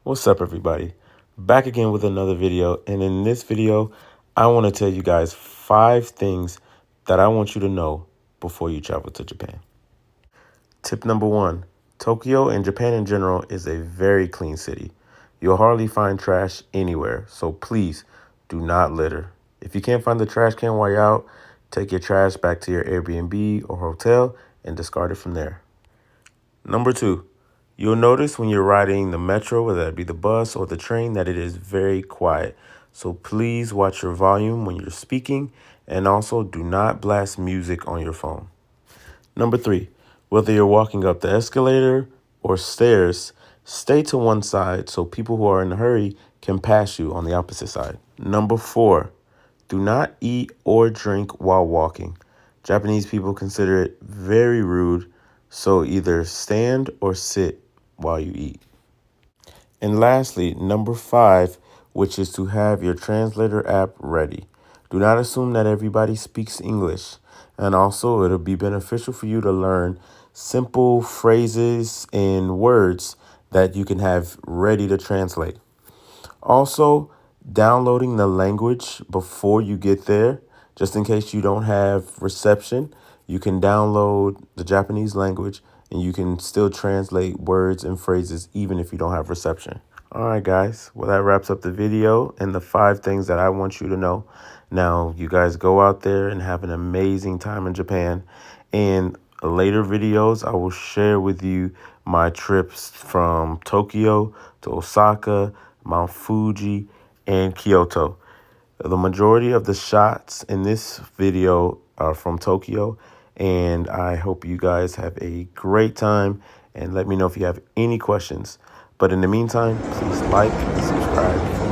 What's up, everybody? Back again with another video, and in this video I want to tell you guys 5 things that I want you to know before you travel to Japan. Tip number 1: Tokyo and Japan in general is a very clean city. You'll hardly find trash anywhere, so please do not litter. If you can't find the trash can while you're out, take your trash back to your Airbnb or hotel and discard it from there. Number 2: you'll notice when you're riding the metro, whether it be the bus or the train, that it is very quiet. So please watch your volume when you're speaking, and also do not blast music on your phone. Number 3: whether you're walking up the escalator or stairs, stay to one side so people who are in a hurry can pass you on the opposite side. Number 4: do not eat or drink while walking. Japanese people consider it very rude, so either stand or sit while you eat. And lastly, number 5, which is to have your translator app ready. Do not assume that everybody speaks English. And also, it'll be beneficial for you to learn simple phrases and words that you can have ready to translate. Also, downloading the language before you get there, just in case you don't have reception, you can download the Japanese language and you can still translate words and phrases even if you don't have reception. All right, guys. Well, that wraps up the video and the 5 things that I want you to know. Now, you guys go out there and have an amazing time in Japan. And later videos, I will share with you my trips from Tokyo to Osaka, Mount Fuji, and Kyoto. The majority of the shots in this video are from Tokyo, and I hope you guys have a great time, and let me know if you have any questions. But in the meantime, please like and subscribe